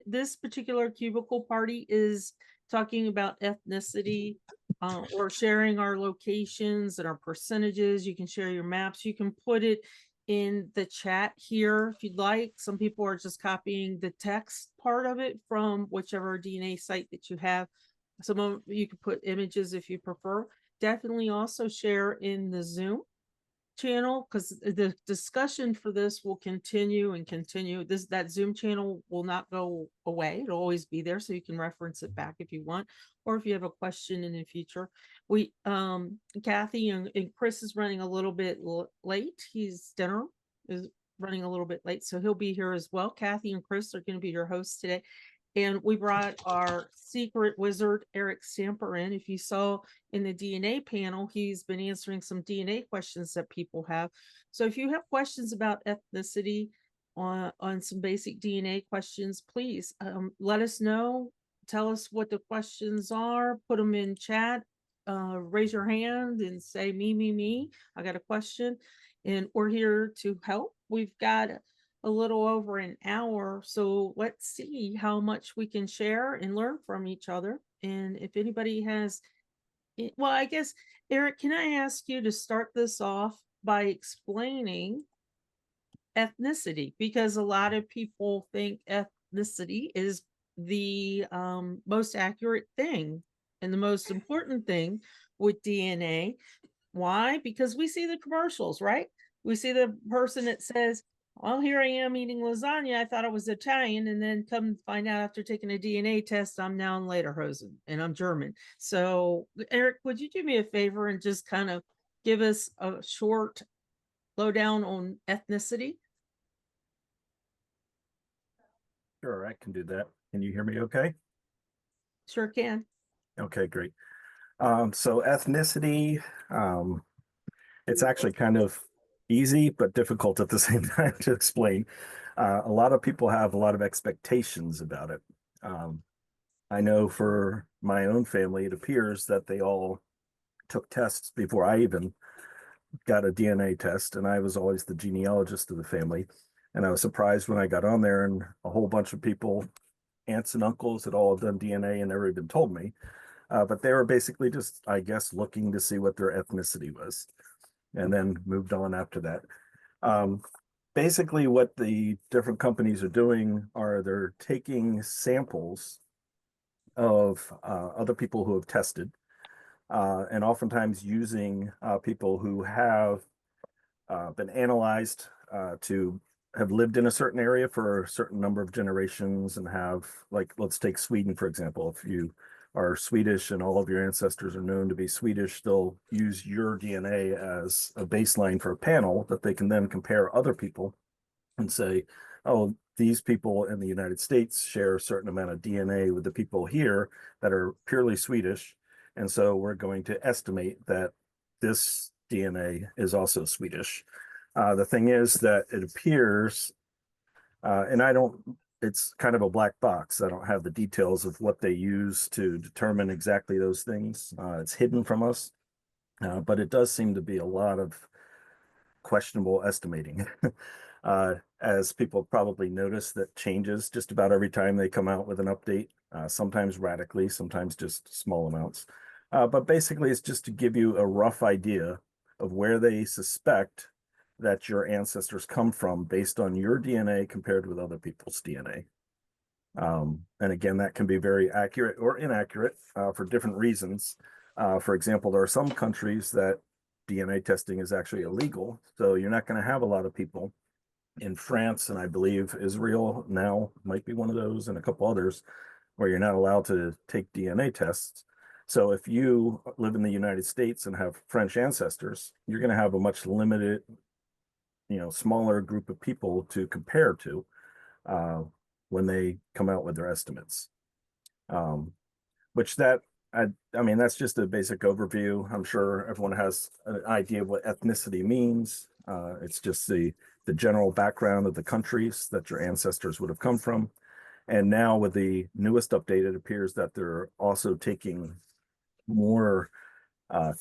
this particular Cubicle party is talking about ethnicity, or sharing our locations and our percentages. You can share your maps. You can put it in the chat here if you'd like. Some people are just copying the text part of it from whichever DNA site that you have. Some of you can put images if you prefer. Definitely also share in the Zoom channel, because the discussion for this will continue and continue. That Zoom channel will not go away. It'll always be there, so you can reference it back if you want, or if you have a question in the future. We Kathy and Chris is running a little bit late. His dinner is running a little bit late, so he'll be here as well. Kathy and Chris are going to be your hosts today. And we brought our secret wizard, Eric Stamper, in. If you saw in the DNA panel, he's been answering some DNA questions that people have. So if you have questions about ethnicity on some basic DNA questions, please let us know. Tell us what the questions are. Put them in chat. Raise your hand and say, me. I got a question. And we're here to help. We've got a little over an hour, so let's see how much we can share and learn from each other. And if anybody has, well, I guess, Eric, can I ask you to start this off by explaining ethnicity? Because a lot of people think ethnicity is the most accurate thing and the most important thing with DNA. Why? Because we see the commercials, right? We see the person that says, well, here I am eating lasagna. I thought I was Italian, and then come find out after taking a DNA test, I'm now in Lederhosen and I'm German. So, Eric, would you do me a favor and just kind of give us a short lowdown on ethnicity? Sure, I can do that. Can you hear me okay? Sure can. Okay, great. So ethnicity, it's actually kind of easy but difficult at the same time to explain. A lot of people have a lot of expectations about it. I know for my own family, it appears that they all took tests before I even got a DNA test, and I was always the genealogist of the family. And I was surprised when I got on there and a whole bunch of people, aunts and uncles, had all done DNA and never even told me. But they were basically just, I guess, looking to see what their ethnicity was, and then moved on after that. Basically, what the different companies are doing are they're taking samples of other people who have tested, and oftentimes using people who have been analyzed to have lived in a certain area for a certain number of generations and have, like, let's take Sweden, for example. If you are Swedish and all of your ancestors are known to be Swedish, they'll use your DNA as a baseline for a panel that they can then compare other people and say, oh, these people in the United States share a certain amount of DNA with the people here that are purely Swedish. And so we're going to estimate that this DNA is also Swedish. The thing is that it appears, and it's kind of a black box. I don't have the details of what they use to determine exactly those things. It's hidden from us, but it does seem to be a lot of questionable estimating. As people probably notice, that changes just about every time they come out with an update, sometimes radically, sometimes just small amounts. But basically, it's just to give you a rough idea of where they suspect that your ancestors come from based on your DNA compared with other people's DNA. And again, that can be very accurate or inaccurate for different reasons. For example, there are some countries that DNA testing is actually illegal. So you're not going to have a lot of people in France, and I believe Israel now might be one of those, and a couple others, where you're not allowed to take DNA tests. So if you live in the United States and have French ancestors, you're going to have a much limited, smaller group of people to compare to when they come out with their estimates. That's just a basic overview. I'm sure everyone has an idea of what ethnicity means. It's just the general background of the countries that your ancestors would have come from. And now with the newest update, it appears that they're also taking more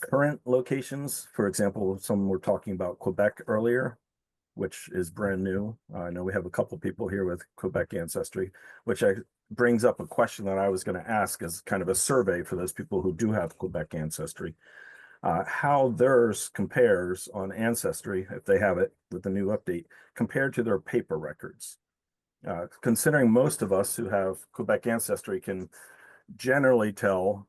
current locations. For example, some were talking about Quebec earlier. which is brand new. I know we have a couple people here with Quebec Ancestry, which brings up a question that I was going to ask as kind of a survey for those people who do have Quebec Ancestry. How theirs compares on Ancestry, if they have it with the new update, compared to their paper records. Considering most of us who have Quebec Ancestry can generally tell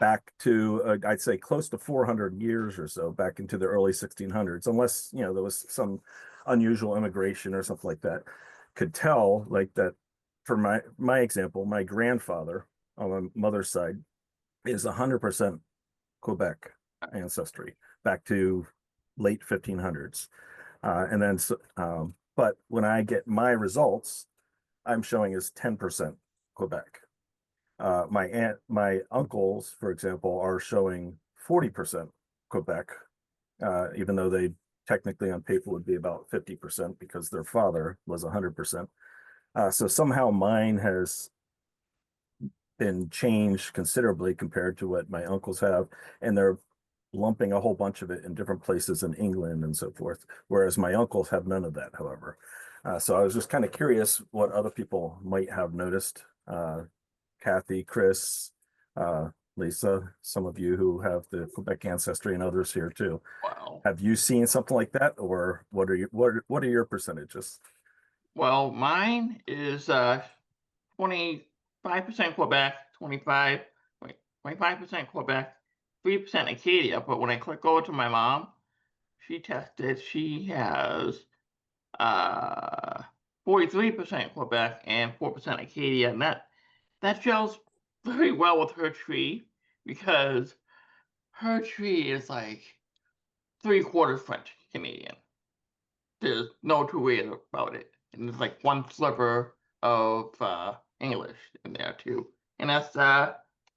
back to, I'd say, close to 400 years or so, back into the early 1600s, unless, there was some unusual immigration or something like that, could tell like that. For my example, my grandfather on my mother's side is 100% Quebec ancestry back to late 1500s. And then, but when I get my results, I'm showing as 10% Quebec. My uncles, for example, are showing 40% Quebec, even though they technically on paper would be about 50% because their father was 100%. So somehow mine has been changed considerably compared to what my uncles have, and they're lumping a whole bunch of it in different places in England and so forth, whereas my uncles have none of that, however. So I was just kind of curious what other people might have noticed. Kathy, Chris, Lisa, some of you who have the Quebec ancestry and others here too. Wow. Have you seen something like that, or what are your percentages? Well, mine is 25% Quebec, 25% Quebec, 3% Acadia. But when I click over to my mom, she tested, she has 43% Quebec and 4% Acadia, and that gels very well with her tree because her tree is like 3/4 French Canadian. There's no two ways about it. And there's like one sliver of English in there too. And that's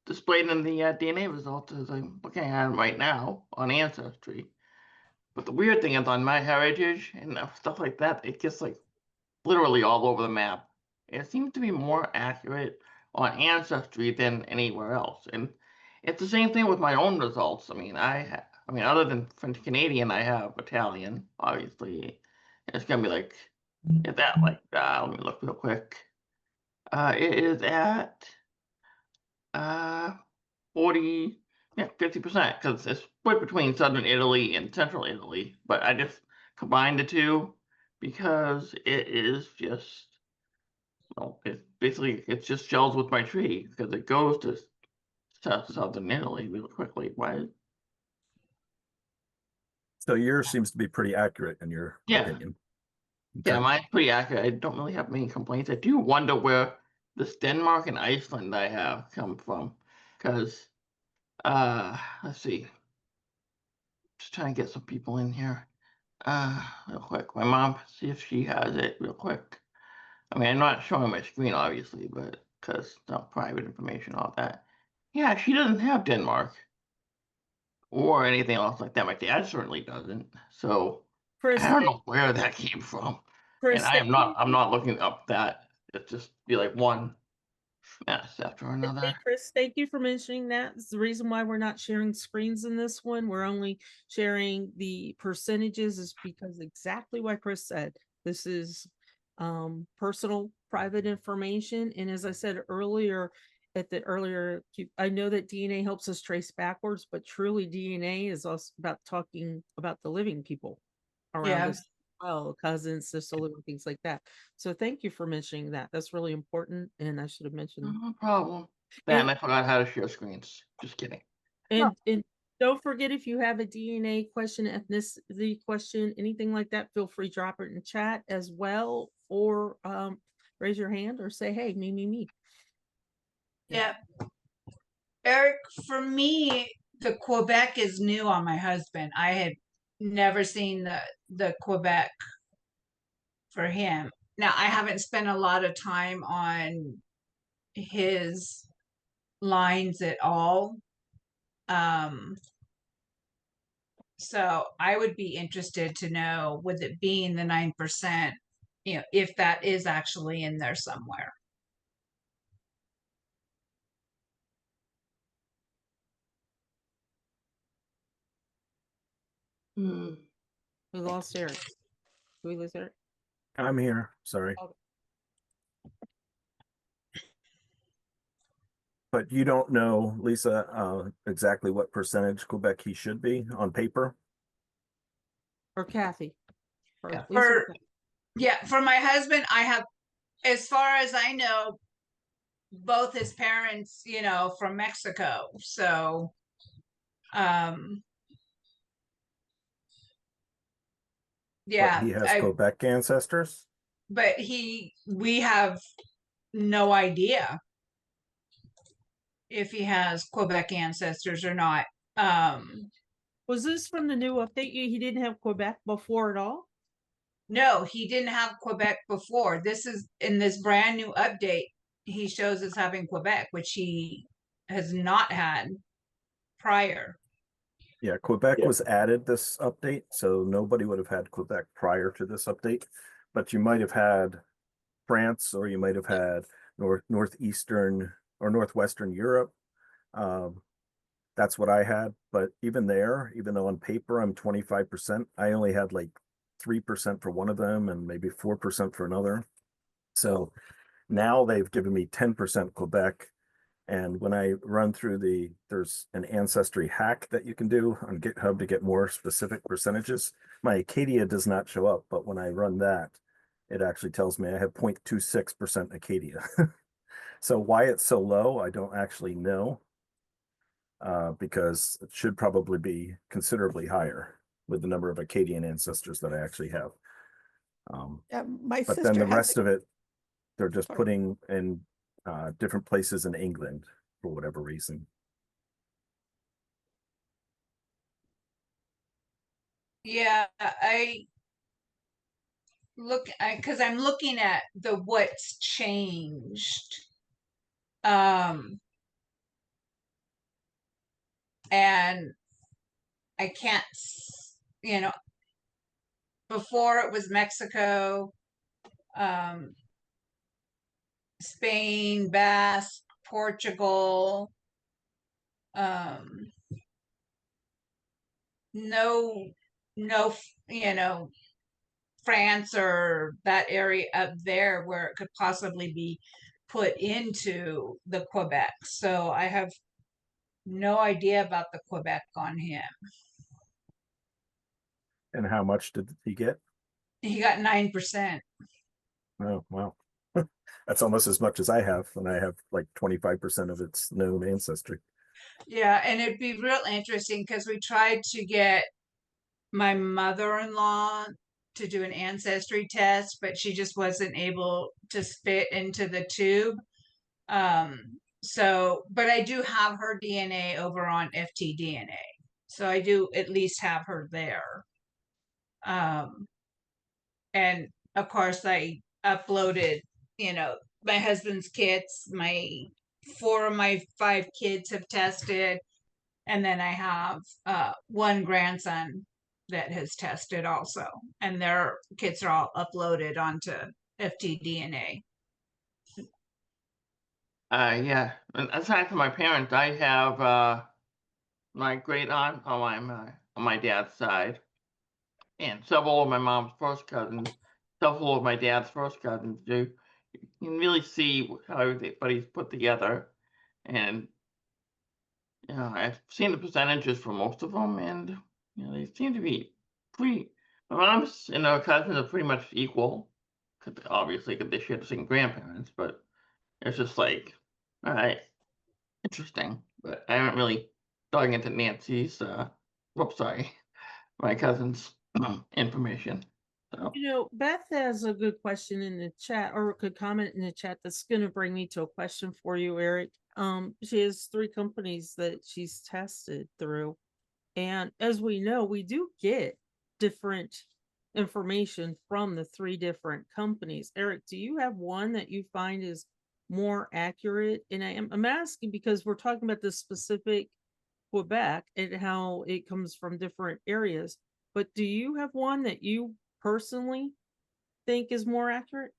displayed in the DNA results as I'm looking at them right now on Ancestry. But the weird thing is on MyHeritage and stuff like that, it gets like literally all over the map. It seems to be more accurate on Ancestry than anywhere else. And it's the same thing with my own results. I mean, other than French Canadian, I have Italian, obviously. It's gonna be like, is that like, let me look real quick. It is at 40, yeah, 50%, because it's split between southern Italy and central Italy. But I just combined the two because it is just, well, it just gels with my tree because it goes to southern Italy really quickly. Why? So yours seems to be pretty accurate in your Yeah. opinion. Yeah, Okay. mine's pretty accurate. I don't really have many complaints. I do wonder where this Denmark and Iceland I have come from. Because, let's see. Just trying to get some people in here. Real quick. My mom, see if she has it real quick. I mean, I'm not showing my screen, obviously, but because it's not private information, all that. Yeah, she doesn't have Denmark or anything else like that. My dad certainly doesn't. So Chris, I don't know where that came from. And Chris, thank you. I'm not looking up that. It's just be like one mess after Hey, another. Chris, thank you for mentioning that. It's the reason why we're not sharing screens in this one. We're only sharing the percentages is because exactly what Chris said. This is personal, private information. And as I said earlier, I know that DNA helps us trace backwards, but truly DNA is also about talking about the living people around us. Well, cousins, sister, living things like that. So thank you for mentioning that. That's really important. And I should have mentioned No problem. and And I forgot how to share screens. Just kidding. and don't forget, if you have a DNA question, ethnicity question, anything like that, feel free to drop it in chat as well, or raise your hand or say, hey, me. Yeah. Eric, for me, the Quebec is new on my husband. I had never seen the Quebec for him. Now, I haven't spent a lot of time on his lines at all. So I would be interested to know, with it being the 9%, if that is actually in there somewhere. We lost Eric. Did we lose Eric? I'm here. Sorry. Okay. But you don't know, Lisa, exactly what percentage Quebec he should be on paper? Or Kathy? Or Yeah. Lisa or For Kathy? yeah, for my husband, I have, as far as I know, both his parents, from Mexico. So, But yeah, he has Quebec ancestors? but we have no idea if he has Quebec ancestors or not. Was this from the new update? He didn't have Quebec before at all? No, he didn't have Quebec before. This is in this brand new update. He shows as having Quebec, which he has not had prior. Yeah, Quebec was added this update, so nobody would have had Quebec prior to this update. But you might have had France, or you might have had northeastern or northwestern Europe. That's what I had. But even there, even though on paper I'm 25%, I only had like 3% for one of them and maybe 4% for another. So now they've given me 10% Quebec. And when I run through there's an ancestry hack that you can do on GitHub to get more specific percentages. My Acadia does not show up, but when I run that, it actually tells me I have 0.26% Acadia. So why it's so low, I don't actually know, because it should probably be considerably higher with the number of Acadian ancestors that I actually have. My But sister then the has rest of it, they're just Sorry. putting in different places in England for whatever reason. Yeah, because I'm looking at the what's changed. And I can't, before it was Mexico, Spain, Basque, Portugal, no, France or that area up there where it could possibly be put into the Quebec. So I have no idea about the Quebec on him. And how much did he get? He got 9%. Oh, wow. That's almost as much as I have, and I have like 25% of its known ancestry. Yeah, and it'd be real interesting because we tried to get my mother-in-law to do an ancestry test, but she just wasn't able to fit into the tube. But I do have her DNA over on FTDNA. So I do at least have her there. And of course I uploaded, my husband's kits, four of my 5 kids have tested. And then I have one grandson that has tested also. And their kits are all uploaded onto FTDNA. Yeah. And aside from my parents, I have my great aunt on my dad's side, and several of my mom's first cousins, several of my dad's first cousins. You can really see how everybody's put together, and I've seen the percentages for most of them, and they seem to be pretty. My mom's and her cousins are pretty much equal, obviously, because they share the same grandparents. But it's just like, all right, interesting. But I haven't really dug into Nancy's. Whoops, sorry, my cousin's information. So Beth has a good question in the chat, or a good comment in the chat that's going to bring me to a question for you, Eric. She has 3 companies that she's tested through. And as we know, we do get different information from the 3 different companies. Eric, do you have one that you find is more accurate? And I'm asking because we're talking about the specific Quebec and how it comes from different areas. But do you have one that you personally think is more accurate?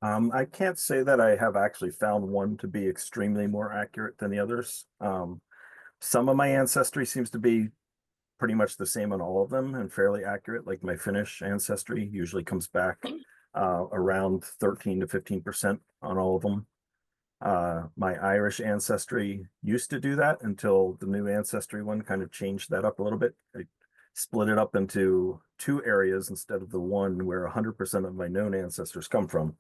I can't say that I have actually found one to be extremely more accurate than the others. Some of my ancestry seems to be pretty much the same on all of them and fairly accurate. Like my Finnish ancestry usually comes back around 13 to 15% on all of them. My Irish ancestry used to do that until the new ancestry one kind of changed that up a little bit. I split it up into 2 areas instead of the one where 100% of my known ancestors come from.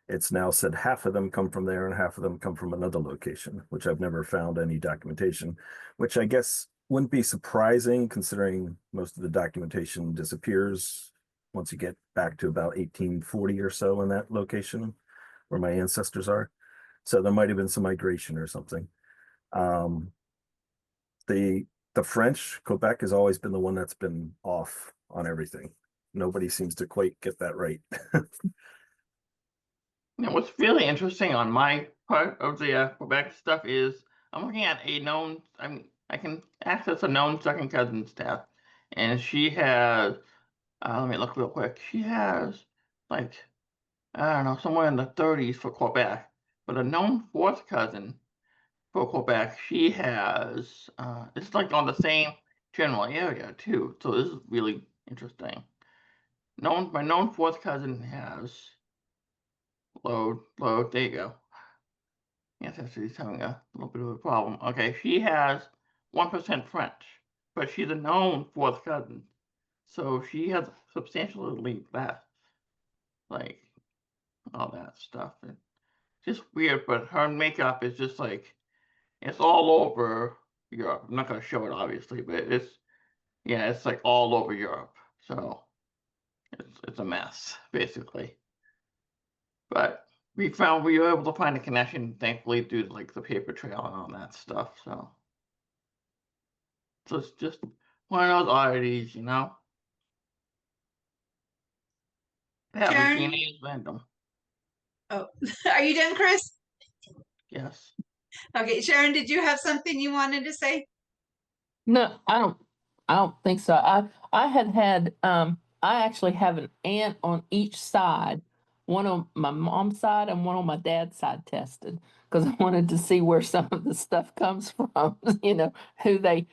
It's now said half of them come from there and half of them come from another location, which I've never found any documentation, which I guess wouldn't be surprising considering most of the documentation disappears once you get back to about 1840 or so in that location where my ancestors are. So there might have been some migration or something. The French, Quebec has always been the one that's been off on everything. Nobody seems to quite get that right. Now, what's really interesting on my part of the Quebec stuff is I'm looking at a known. I can access a known second cousin's tab, and she has. Let me look real quick. She has like I don't know somewhere in the 30s for Quebec, but a known fourth cousin for Quebec. She has. It's like on the same general area too. So this is really interesting. My known fourth cousin has. Load. There you go. Ancestry is having a little bit of a problem. Okay, she has 1% French, but she's a known fourth cousin. So she has substantially less, like, all that stuff. It's just weird, but her makeup is just like, it's all over Europe. I'm not going to show it, obviously, but it's like all over Europe. So it's a mess, basically. But we were able to find a connection, thankfully, due to like the paper trail and all that stuff. So it's just one of those oddities, you know. Yeah, Sharon? the DNA is random. Oh, are you done, Chris? Yes. Okay, Sharon, did you have something you wanted to say? No, I don't think so. I had I actually have an aunt on each side, one on my mom's side and one on my dad's side tested because I wanted to see where some of the stuff comes from, you know, who they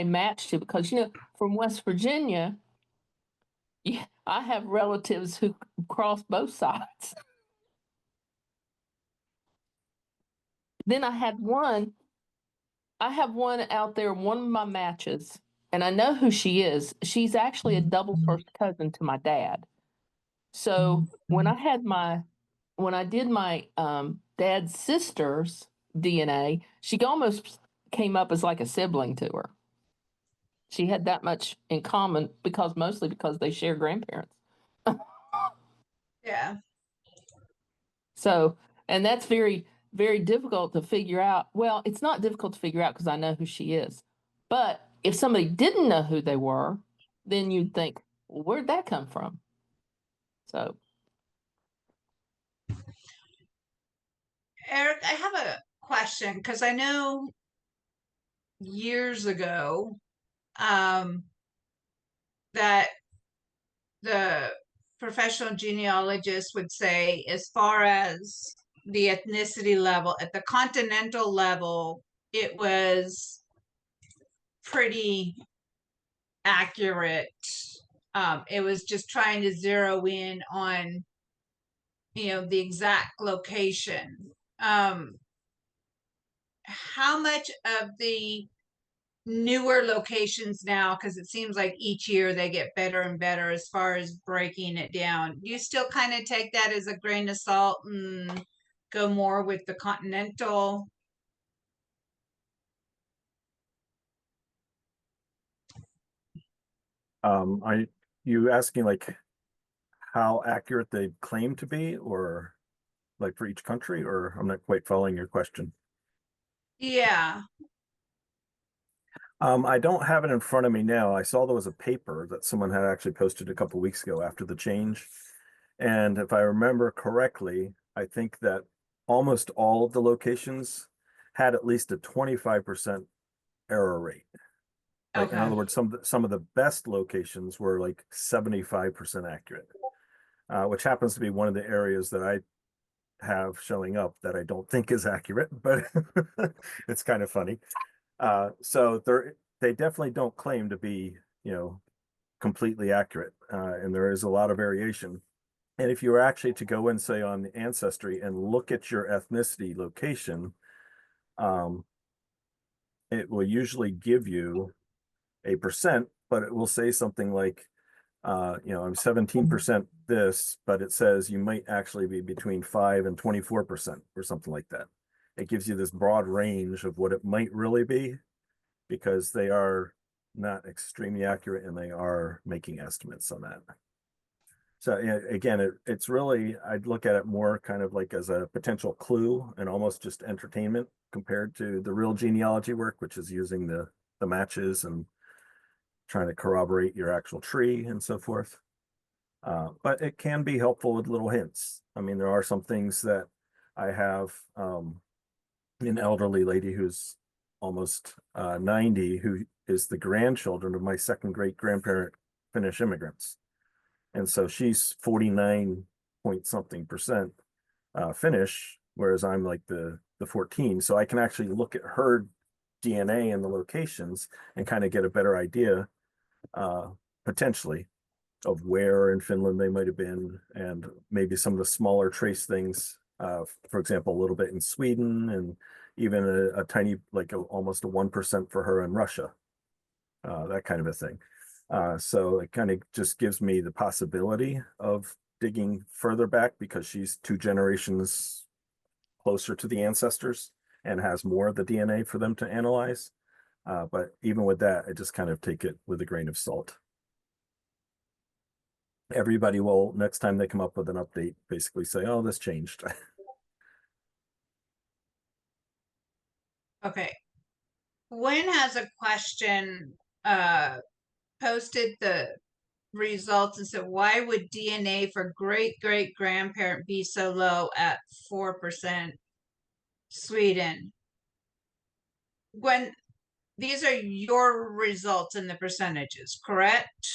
match to, because you know, from West Virginia, yeah, I have relatives who cross both sides. Then I have one out there, one of my matches, and I know who she is. She's actually a double first cousin to my dad. So when I did my dad's sister's DNA, she almost came up as like a sibling to her. She had that much in common mostly because they share grandparents. Yeah. So, and that's very, very difficult to figure out. Well, it's not difficult to figure out because I know who she is. But if somebody didn't know who they were, then you'd think, well, where'd that come from? So. Eric, I have a question because I know years ago that the professional genealogist would say, as far as the ethnicity level, at the continental level, it was pretty accurate. It was just trying to zero in on, the exact location. How much of the newer locations now, because it seems like each year they get better and better as far as breaking it down, do you still kind of take that as a grain of salt and go more with the continental? You asking like how accurate they claim to be, or like for each country, or I'm not quite following your question. Yeah. I don't have it in front of me now. I saw there was a paper that someone had actually posted a couple weeks ago after the change. And if I remember correctly, I think that almost all of the locations had at least a 25% error rate. Like, in Okay. other words, some of the best locations were like 75% accurate, which happens to be one of the areas that I have showing up that I don't think is accurate, but it's kind of funny. So they definitely don't claim to be, you know, completely accurate, and there is a lot of variation. And if you were actually to go and say on Ancestry and look at your ethnicity location, it will usually give you a percent, but it will say something like, you know, I'm 17% this, but it says you might actually be between 5 and 24% or something like that. It gives you this broad range of what it might really be, because they are not extremely accurate and they are making estimates on that. So again, it's really, I'd look at it more kind of like as a potential clue and almost just entertainment compared to the real genealogy work, which is using the matches and trying to corroborate your actual tree and so forth. But it can be helpful with little hints. I mean, there are some things that I have an elderly lady who's almost 90, who is the grandchildren of my second great grandparent Finnish immigrants. And so she's 49 point something percent Finnish, whereas I'm like the 14. So I can actually look at her DNA and the locations and kind of get a better idea potentially of where in Finland they might have been, and maybe some of the smaller trace things, for example, a little bit in Sweden, and even a tiny, like almost a 1% for her in Russia, that kind of a thing. So it kind of just gives me the possibility of digging further back, because she's 2 generations closer to the ancestors and has more of the DNA for them to analyze. But even with that, I just kind of take it with a grain of salt. Everybody will, next time they come up with an update, basically say, oh, this changed. Okay. Gwen has a question, posted the results and said, why would DNA for great great grandparent be so low at 4% Sweden? Gwen, these are your results in the percentages, correct?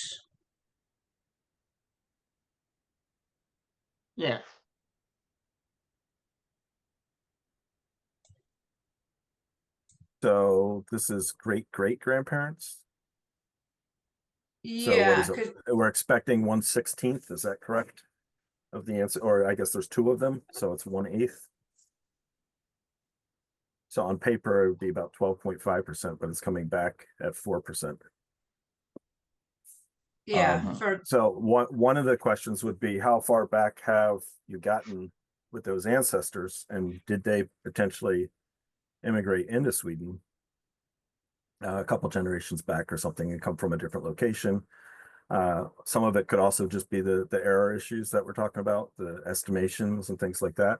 Yes. So this is great great grandparents. So what Yeah, is it? We're expecting 1/16. Is that correct? Of the answer, or I guess there's 2 of them, so it's 1/8. So on paper, it would be about 12.5%, but it's coming back at 4%. yeah, So one of the questions would be, how far back have you gotten with those ancestors, and did they potentially immigrate into Sweden a couple generations back or something and come from a different location? Some of it could also just be the error issues that we're talking about, the estimations and things like that.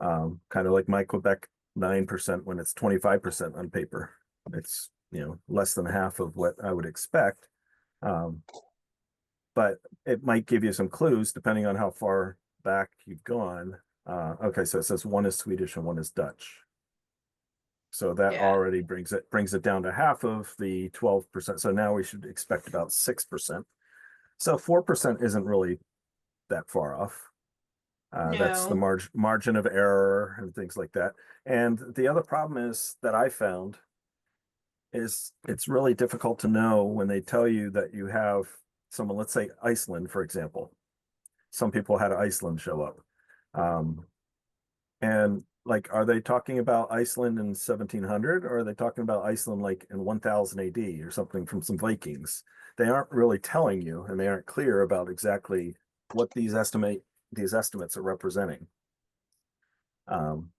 Kind of like my Quebec 9% when it's 25% on paper. It's, you know, less than half of what I would expect. But it might give you some clues depending on how far back you've gone. Okay, so it says 1 is Swedish and 1 is Dutch. So that already brings it down to half of the 12%. So now we should expect about 6%. So 4% isn't really that far off. That's the margin of error and things like that. And the other problem is that I found is it's really difficult to know when they tell you that you have someone, let's say Iceland, for example. Some people had Iceland show up. And like, are they talking about Iceland in 1700, or are they talking about Iceland like in 1000 AD or something from some Vikings? They aren't really telling you, and they aren't clear about exactly what these estimates are representing.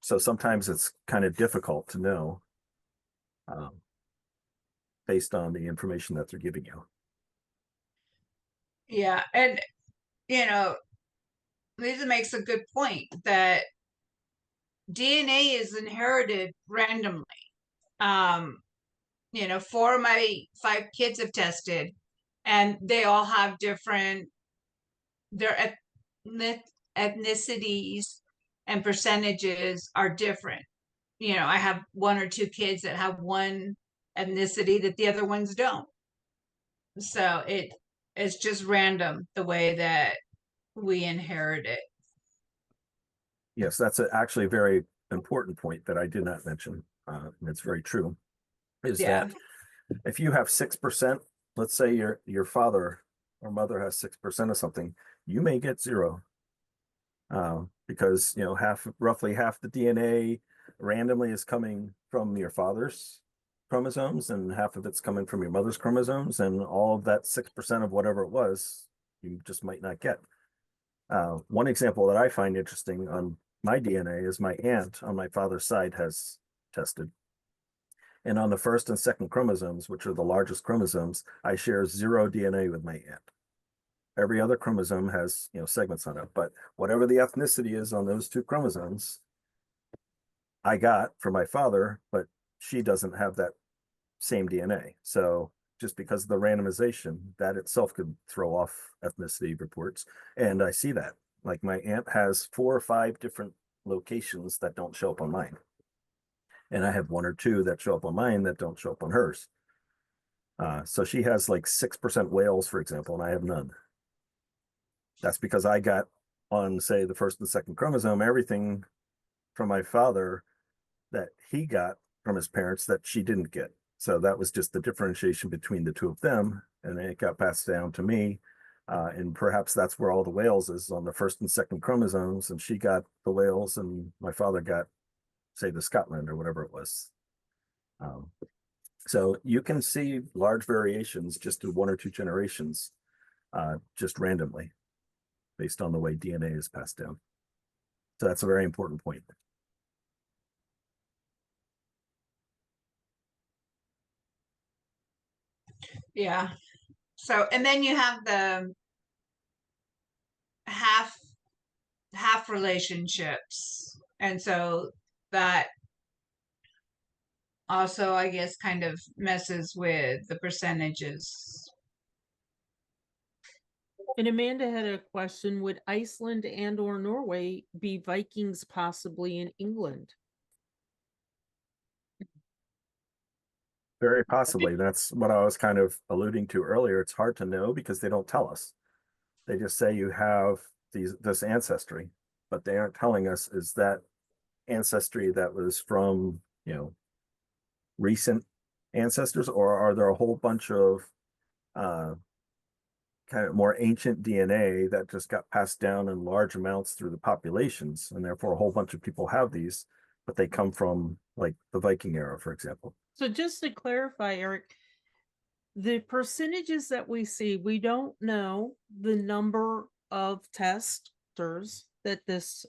So sometimes it's kind of difficult to know based on the information that they're giving you. Yeah, and you know, Lisa makes a good point that DNA is inherited randomly. You know, 4 of my 5 kids have tested, and they all have different, their ethnicities and percentages are different. You know, I have 1 or 2 kids that have one ethnicity that the other ones don't. So it's just random the way that we inherit it. Yes, that's actually a very important point that I did not mention. And it's very true, is that if you have 6%, let's say your father or mother has 6% of something, you may get 0. Because roughly half the DNA randomly is coming from your father's chromosomes, and half of it's coming from your mother's chromosomes, and all of that 6% of whatever it was, you just might not get. One example that I find interesting on my DNA is my aunt on my father's side has tested. And on the first and second chromosomes, which are the largest chromosomes, I share 0 DNA with my aunt. Every other chromosome has, segments on it, but whatever the ethnicity is on those 2 chromosomes, I got from my father, but she doesn't have that same DNA. So just because of the randomization, that itself could throw off ethnicity reports. And I see that. Like my aunt has 4 or 5 different locations that don't show up on mine. And I have 1 or 2 that show up on mine that don't show up on hers. So she has like 6% Wales, for example, and I have none. That's because I got on, say, the first and second chromosome, everything from my father that he got from his parents that she didn't get. So that was just the differentiation between the 2 of them. And then it got passed down to me. And perhaps that's where all the Wales is, on the first and second chromosomes. And she got the Wales and my father got, say, the Scotland or whatever it was. So you can see large variations just in 1 or 2 generations, just randomly, based on the way DNA is passed down. So that's a very important point. Yeah. So, and then you have the half relationships. And so that also, I guess, kind of messes with the percentages. And Amanda had a question: would Iceland and or Norway be Vikings possibly in England? Very possibly. That's what I was kind of alluding to earlier. It's hard to know because they don't tell us. They just say you have this ancestry, but they aren't telling us, is that ancestry that was from, recent ancestors, or are there a whole bunch of kind of more ancient DNA that just got passed down in large amounts through the populations, and therefore a whole bunch of people have these, but they come from like the Viking era, for example. So just to clarify, Eric, the percentages that we see, we don't know the number of testers that this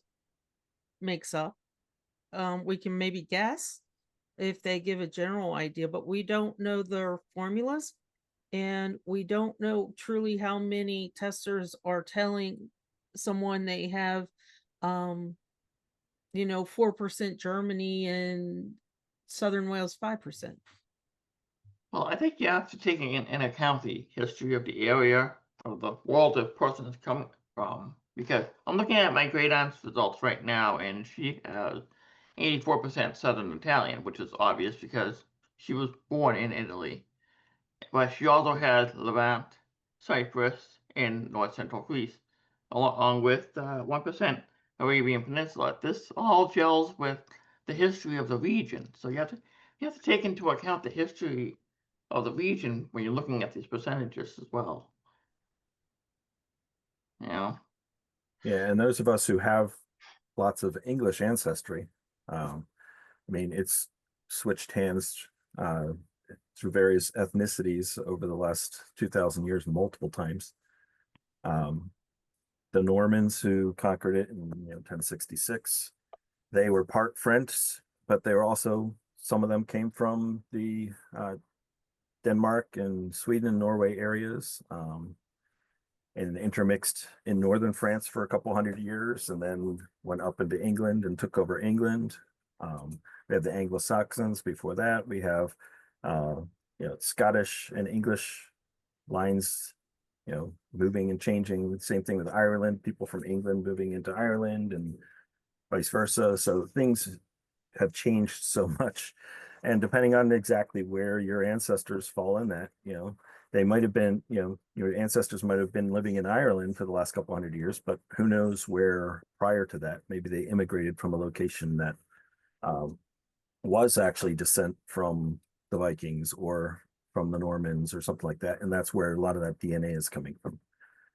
makes up. We can maybe guess if they give a general idea, but we don't know their formulas, and we don't know truly how many testers are telling someone they have 4% Germany and Southern Wales 5%. Well, I think you have to take in account the history of the area, of the world the person is coming from. Because I'm looking at my great aunt's results right now, and she has 84% Southern Italian, which is obvious because she was born in Italy. But she also has Levant, Cyprus, and North Central Greece, along with 1% Arabian Peninsula. This all gels with the history of the region. So you have to take into account the history of the region when you're looking at these percentages as well. Yeah, and those of us who have lots of English ancestry, it's switched hands through various ethnicities over the last 2,000 years multiple times. The Normans who conquered it in 1066, they were part French, but they were also, some of them came from the Denmark and Sweden and Norway areas, and intermixed in northern France for a couple hundred years, and then went up into England and took over England. We have the Anglo-Saxons. Before that, we have Scottish and English lines, moving and changing. Same thing with Ireland, people from England moving into Ireland and vice versa. So things have changed so much. And depending on exactly where your ancestors fall in that, they might have been, your ancestors might have been living in Ireland for the last couple hundred years, but who knows where prior to that. Maybe they immigrated from a location that, was actually descent from the Vikings, or from the Normans or something like that, and that's where a lot of that DNA is coming from.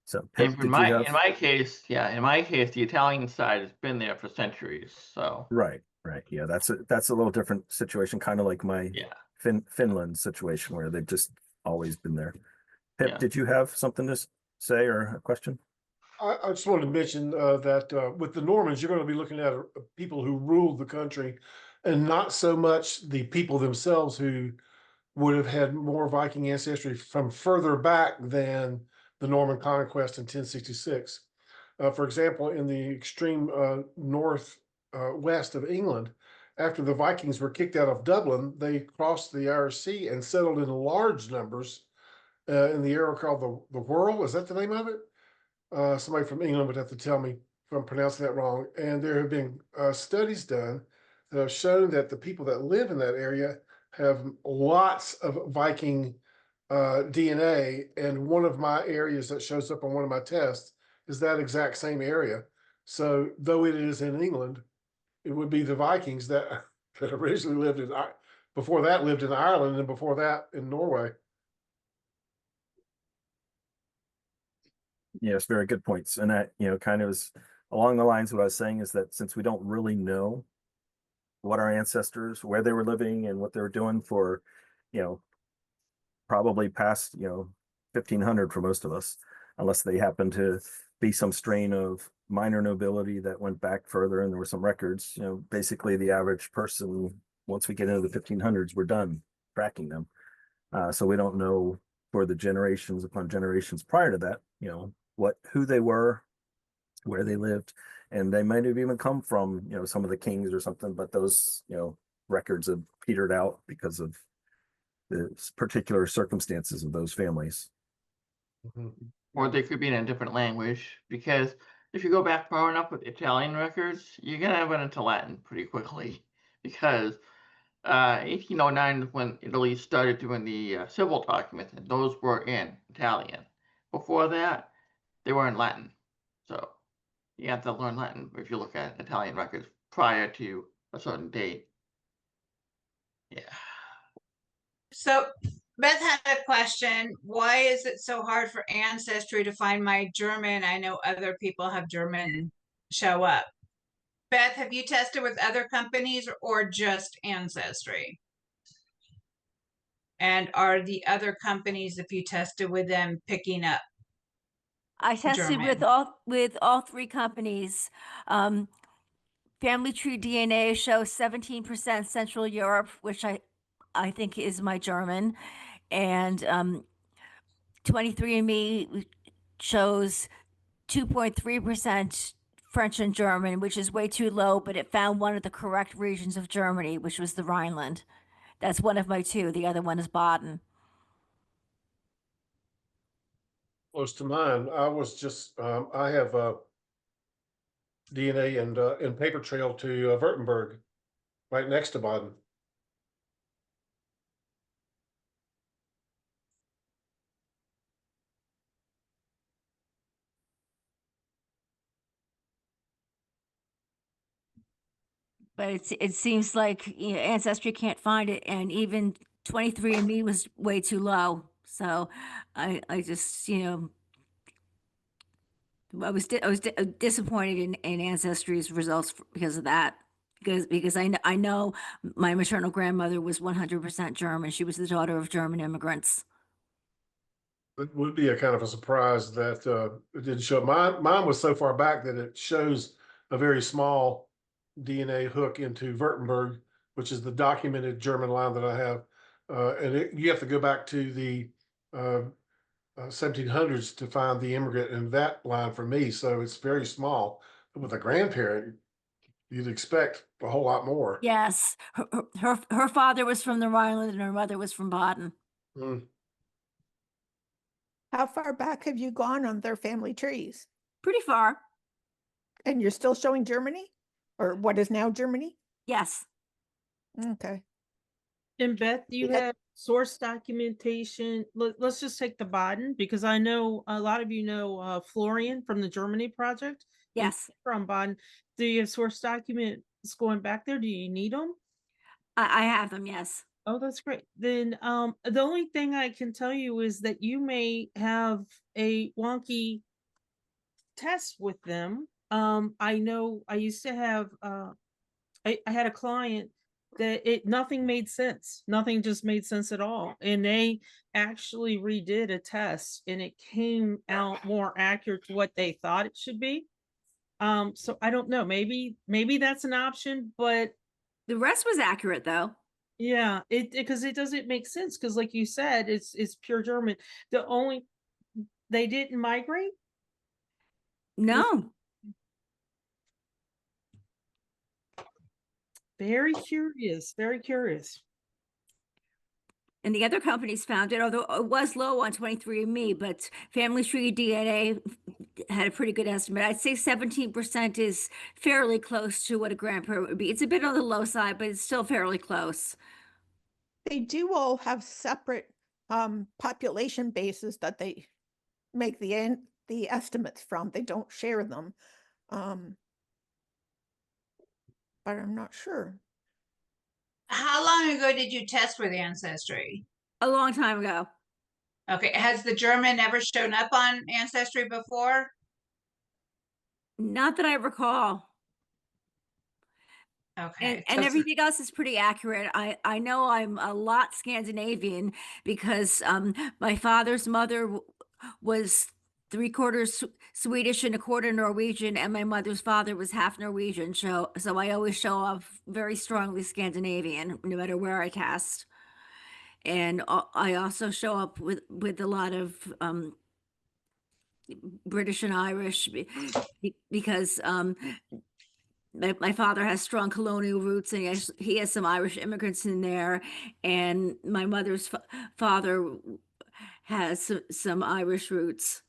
So, And Pip, in did you have? in my case, in my case, the Italian side has been there for centuries. So Right, yeah, that's a little different situation, kind of like my yeah, Finland situation where they've just always been there. Pip, Yeah. did you have something to say or a question? I just wanted to mention that with the Normans, you're going to be looking at people who ruled the country, and not so much the people themselves who would have had more Viking ancestry from further back than the Norman conquest in 1066. For example, in the extreme north west of England, after the Vikings were kicked out of Dublin, they crossed the Irish Sea and settled in large numbers in the area called the Whirl. Is that the name of it? Somebody from England would have to tell me if I'm pronouncing that wrong. And there have been studies done that have shown that the people that live in that area have lots of Viking DNA. And one of my areas that shows up on one of my tests is that exact same area. So though it is in England, it would be the Vikings that that originally lived in, before that lived in Ireland, and before that in Norway. Yes, very good points. And that, kind of is along the lines of what I was saying, is that since we don't really know what our ancestors, where they were living and what they were doing for, probably past, 1500 for most of us, unless they happen to be some strain of minor nobility that went back further and there were some records, basically the average person, once we get into the 1500s, we're done tracking them. So we don't know for the generations upon generations prior to that, who they were, where they lived, and they might have even come from, some of the kings or something, but those, records have petered out because of the particular circumstances of those families. or they could be in a different language, because if you go back far enough with Italian records, you're gonna run into Latin pretty quickly, because 1809 is when Italy started doing the civil documents, and those were in Italian. Before that, they were in Latin. So you have to learn Latin if you look at Italian records prior to a certain date. Yeah. So Beth had a question. Why is it so hard for Ancestry to find my German? I know other people have German show up. Beth, have you tested with other companies or just Ancestry? And are the other companies, if you tested with them, picking up? I tested with German. all three companies. Family Tree DNA shows 17% Central Europe, which I think is my German, and 23andMe shows 2.3% French and German, which is way too low, but it found one of the correct regions of Germany, which was the Rhineland. That's one of my two. The other one is Baden. Close to mine. I was just I have DNA and paper trail to Württemberg, right next to Baden. But it seems like Ancestry can't find it, and even 23andMe was way too low. So I just I was disappointed in Ancestry's results because of that. Because I know my maternal grandmother was 100% German. She was the daughter of German immigrants. It would be a kind of a surprise that it didn't show. Mine was so far back that it shows a very small DNA hook into Württemberg, which is the documented German line that I have. And you have to go back to the 1700s to find the immigrant in that line for me. So it's very small. But with a grandparent, you'd expect a whole lot more. Yes, her father was from the Rhineland and her mother was from Baden. Mm. How far back have you gone on their family trees? Pretty far. And you're still showing Germany? Or what is now Germany? Yes. Okay. And Beth, do you Yeah. have source documentation? Let's just take the Baden, because I know a lot of you know Florian from the Germany project. and Yes. From Baden. Do you have source documents going back there? Do you need them? I have them. Yes. Oh, that's great. Then the only thing I can tell you is that you may have a wonky test with them. I know I used to have I had a client that nothing made sense. Nothing just made sense at all. And they actually redid a test and it came out more accurate to what they thought it should be. So I don't know. Maybe that's an option, but The rest was accurate though. yeah, because it doesn't make sense because like you said, it's pure German. The only they didn't migrate. No. Very curious, very curious. And the other companies found it, although it was low on 23andMe, but Family Tree DNA had a pretty good estimate. I'd say 17% is fairly close to what a grandparent would be. It's a bit on the low side, but it's still fairly close. They do all have separate population bases that they make the estimates from. They don't share them. But I'm not sure. How long ago did you test with Ancestry? A long time ago. Okay, has the German ever shown up on Ancestry before? Not that I recall. Okay, And everything else is pretty accurate. I know I'm a lot Scandinavian because my father's mother was 3/4 Swedish and 1/4 Norwegian, and my mother's father was half Norwegian. So I always show up very strongly Scandinavian, no matter where I test. And I also show up with a lot of British and Irish because my father has strong colonial roots and he has some Irish immigrants in there. And my mother's father has some Irish roots.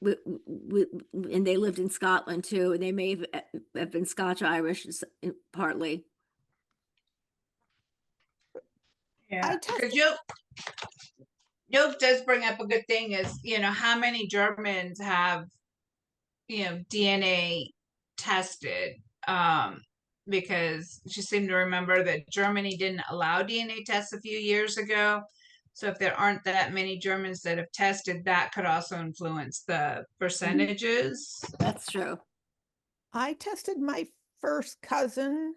And they lived in Scotland too. And they may have been Scotch Irish partly. Yeah, tested- because Job does bring up a good thing is, how many Germans have, DNA tested? Because she seemed to remember that Germany didn't allow DNA tests a few years ago. So if there aren't that many Germans that have tested, that could also influence the percentages. That's true. I tested my first cousin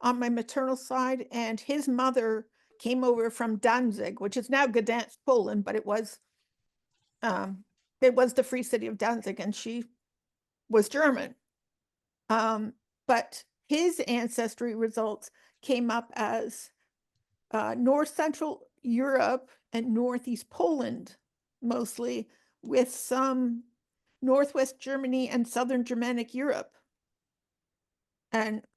on my maternal side, and his mother came over from Danzig, which is now Gdansk, Poland, but it was the free city of Danzig, and she was German. But his ancestry results came up as North Central Europe and Northeast Poland, mostly, with some Northwest Germany and Southern Germanic Europe. And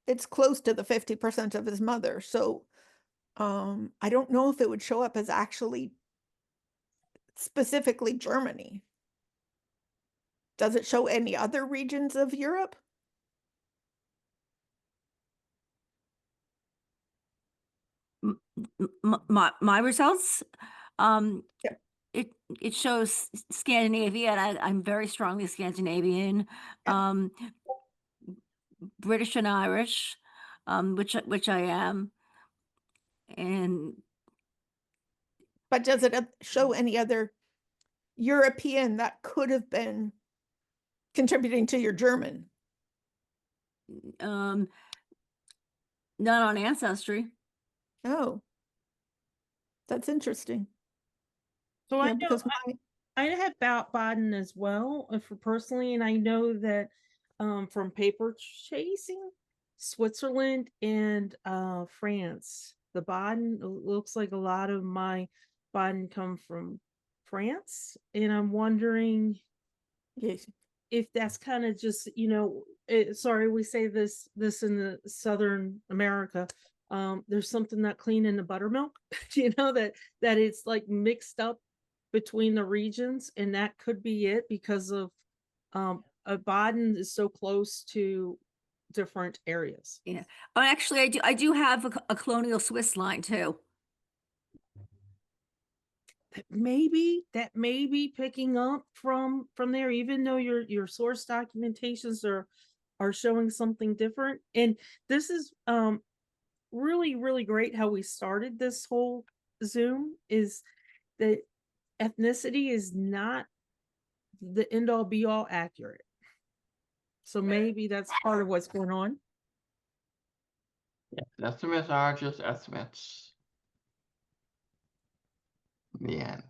it's close to the 50% of his mother. So I don't know if it would show up as actually specifically Germany. Does it show any other regions of Europe? My results, Yeah. it shows Scandinavia, and I'm very strongly Scandinavian. Yeah. British and Irish, which I am, and But does it show any other European that could have been contributing to your German? not on Ancestry. Oh, that's interesting. So I know because I have Baden as well for personally, and I know that from paper chasing, Switzerland and France, the Baden looks like a lot of my Baden come from France, and I'm wondering yes. if that's kind of just sorry, we say this in the Southern America. There's something not clean in the buttermilk, that it's like mixed up between the regions, and that could be it because of Baden is so close to different areas. Yeah. Oh, actually, I do have a colonial Swiss line too. That may be picking up from there, even though your source documentations are are showing something different. And this is really, really great how we started this whole Zoom, is that ethnicity is not the end all be all accurate. So maybe that's part of what's going on. Yeah, estimates are just estimates. In the end.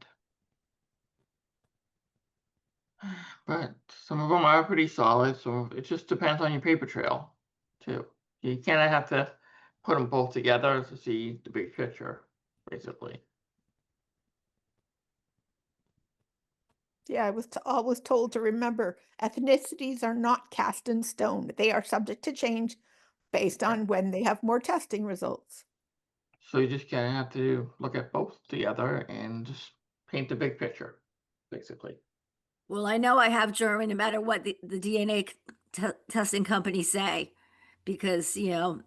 But some of them are pretty solid, so it just depends on your paper trail, too. You kind of have to put them both together to see the big picture, basically. Yeah, I was always told to remember ethnicities are not cast in stone. They are subject to change based on when they have more testing results. So you just kind of have to look at both together and just paint the big picture, basically. Well, I know I have German no matter what the DNA testing companies say, because, you know,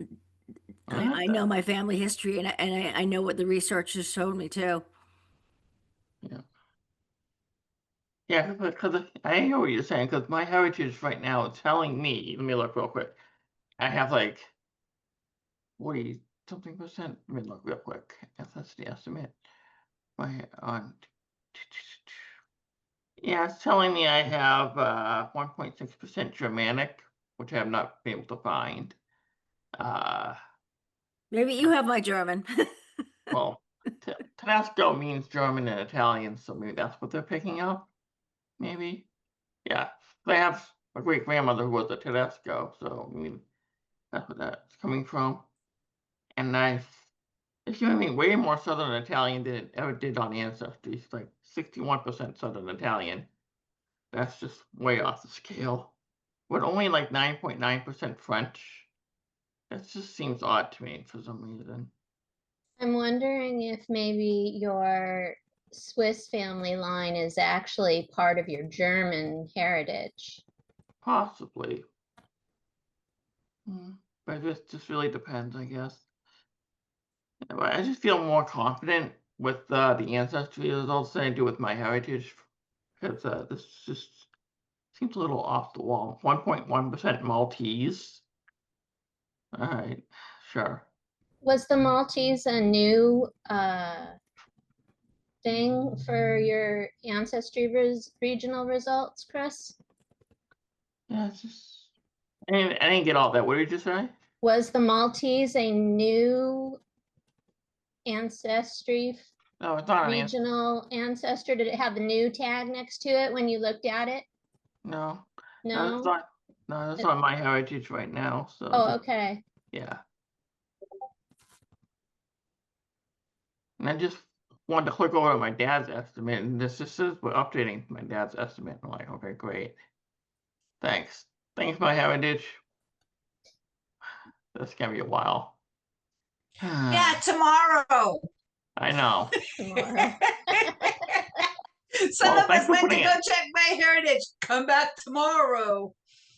I know my family history, and I know what the research has shown me too. Yeah. Yeah, because I know what you're saying, because my heritage right now is telling me, let me look real quick. I have like 40 something percent. Let me look real quick. If that's the estimate. My on. Yeah, it's telling me I have 1.6% Germanic, which I have not been able to find. Maybe you have my German. Well, Tedesco means German and Italian, so maybe that's what they're picking up. Maybe. Yeah, they have a great grandmother who was a Tedesco, so I mean that's what that's coming from. And it's giving me way more Southern Italian than it ever did on Ancestry. It's like 61% Southern Italian. That's just way off the scale. But only like 9.9% French. That just seems odd to me for some reason. I'm wondering if maybe your Swiss family line is actually part of your German heritage. Possibly. But it just really depends, I guess. Yeah, but I just feel more confident with the Ancestry results than I do with my heritage. Because this just seems a little off the wall. 1.1% Maltese. All right, sure. Was the Maltese a new thing for your Ancestry regional results, Chris? Yeah, it's just. I didn't get all that. What did you say? Was the Maltese a new Ancestry No, it's not an regional ancestor? Did it have the new tag next to it when you looked at it? No. No? That's on my heritage right now. So. Oh, okay. Yeah. And I just wanted to click over to my dad's estimate, and this just says we're updating my dad's estimate. I'm like, okay, great. Thanks. Thanks, my heritage. That's gonna be a while. Yeah, tomorrow. I know. Tomorrow. Some Well, of thanks us for meant to putting go it- check my heritage. Come back tomorrow.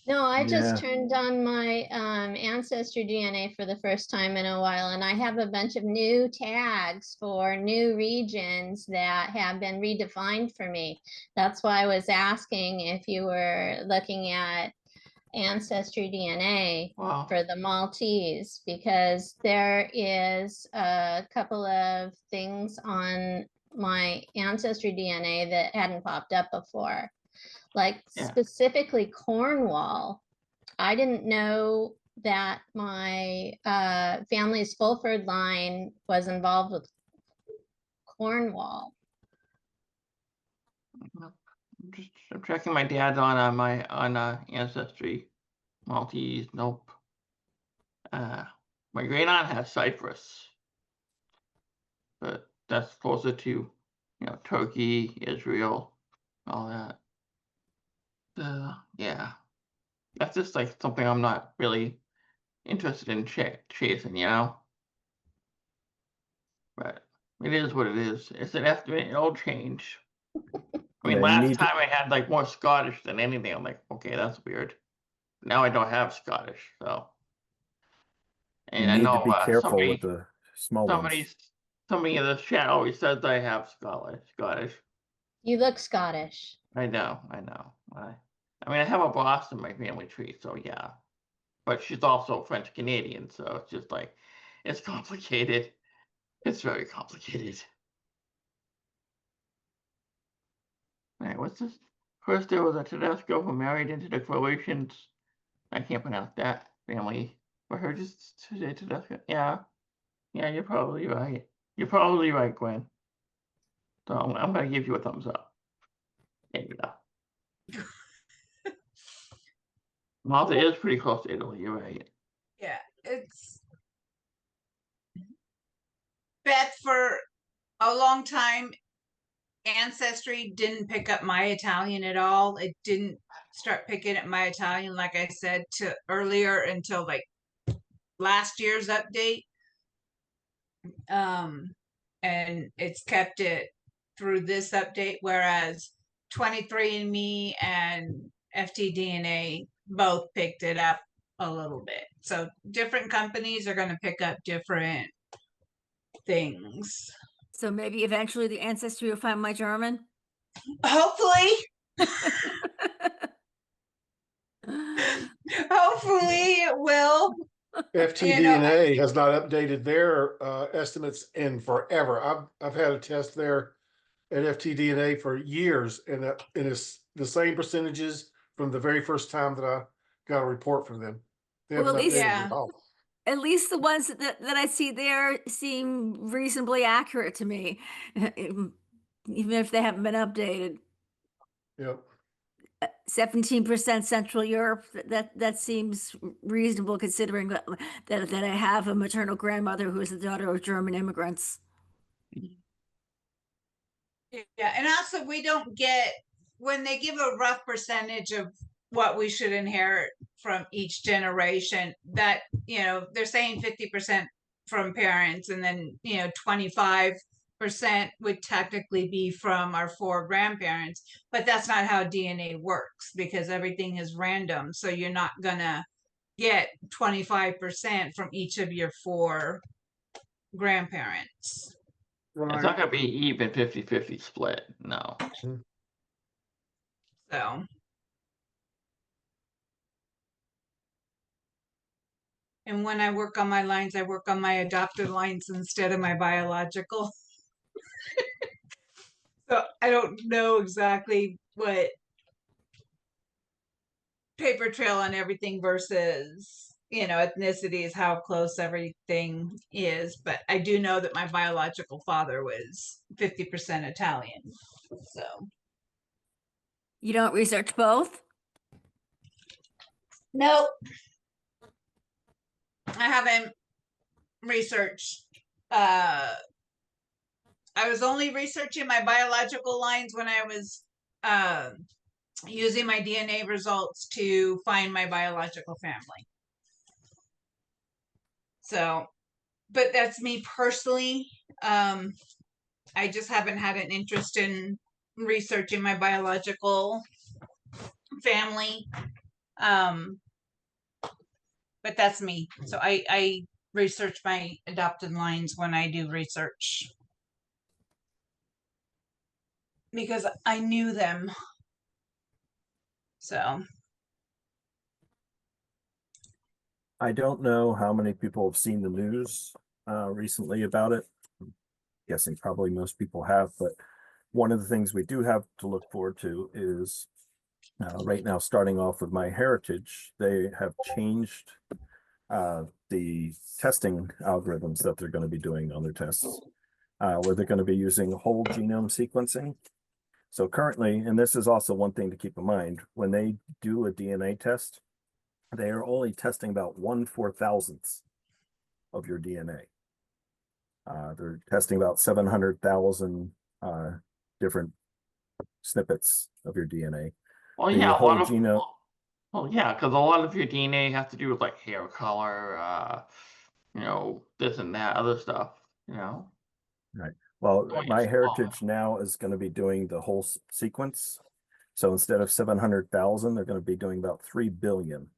No, I just Yeah. turned on my Ancestry DNA for the first time in a while, and I have a bunch of new tags for new regions that have been redefined for me. That's why I was asking if you were looking at Ancestry DNA Wow. for the Maltese, because there is a couple of things on my Ancestry DNA that hadn't popped up before. Like Yeah. specifically Cornwall. I didn't know that my family's Fulford line was involved with Cornwall. I'm checking my dad's on my Ancestry. Maltese, nope. My great aunt has Cyprus, but that's closer to, Turkey, Israel, all that. Yeah, that's just like something I'm not really interested in chasing, But it is what it is. It's an estimate. It'll change. I mean, Yeah, you last need to- time I had like more Scottish than anything. I'm like, okay, that's weird. Now I don't have Scottish, so. You And I need to know be careful somebody, with the small ones. somebody in the chat always says I have Scottish. You look Scottish. I know. I mean, I have a Boston in my family tree, so yeah. but she's also French Canadian, so it's just like, it's complicated. It's very complicated. All right, what's this? First, there was a Tedesco who married into the Croatians. I can't pronounce that family. But her just today Tedesco. Yeah, you're probably right. You're probably right, Gwen. So I'm gonna give you a thumbs up. There you go. Malta is pretty close to Italy. You're right. Yeah, it's Beth for a long time. Ancestry didn't pick up my Italian at all. It didn't start picking up my Italian, like I said to earlier, until like last year's update. And it's kept it through this update, whereas 23andMe and FTDNA both picked it up a little bit. So different companies are going to pick up different things. So maybe eventually the Ancestry will find my German. Hopefully. Hopefully it will. FTDNA has not updated their estimates in forever. I've had a test there at FTDNA for years, and it's the same percentages from the very first time that I got a report from them. They haven't Well, at least- updated Yeah. at all. At least the ones that I see there seem reasonably accurate to me, even if they haven't been updated. Yep. 17% Central Europe, that seems reasonable considering that I have a maternal grandmother who is the daughter of German immigrants. Yeah, and also we don't get, when they give a rough percentage of what we should inherit from each generation, that, they're saying 50% from parents, and then 25% would technically be from our 4 grandparents, but that's not how DNA works, because everything is random. So you're not gonna get 25% from each of your 4 grandparents. It's not gonna be even 50-50 split. No. So. And when I work on my lines, I work on my adopted lines instead of my biological. So I don't know exactly what paper trail on everything versus, ethnicity is how close everything is. But I do know that my biological father was 50% Italian. So. You don't research both? Nope. I haven't researched. I was only researching my biological lines when I was using my DNA results to find my biological family. So, but that's me personally. I just haven't had an interest in researching my biological family. But that's me. So I research my adopted lines when I do research, because I knew them. So. I don't know how many people have seen the news recently about it. I'm guessing probably most people have, but one of the things we do have to look forward to is right now, starting off with MyHeritage, they have changed the testing algorithms that they're going to be doing on their tests, where they're going to be using whole genome sequencing. So currently, and this is also one thing to keep in mind, when they do a DNA test, they are only testing about 1/4000th of your DNA. They're testing about 700,000 different snippets of your DNA. Well, The yeah, a whole lot of. genome. Well, yeah, because a lot of your DNA has to do with like hair color, this and that other stuff. Right. Well, Oh, yes. MyHeritage now is going to be doing the whole sequence. So instead of 700,000, they're going to be doing about 3 billion,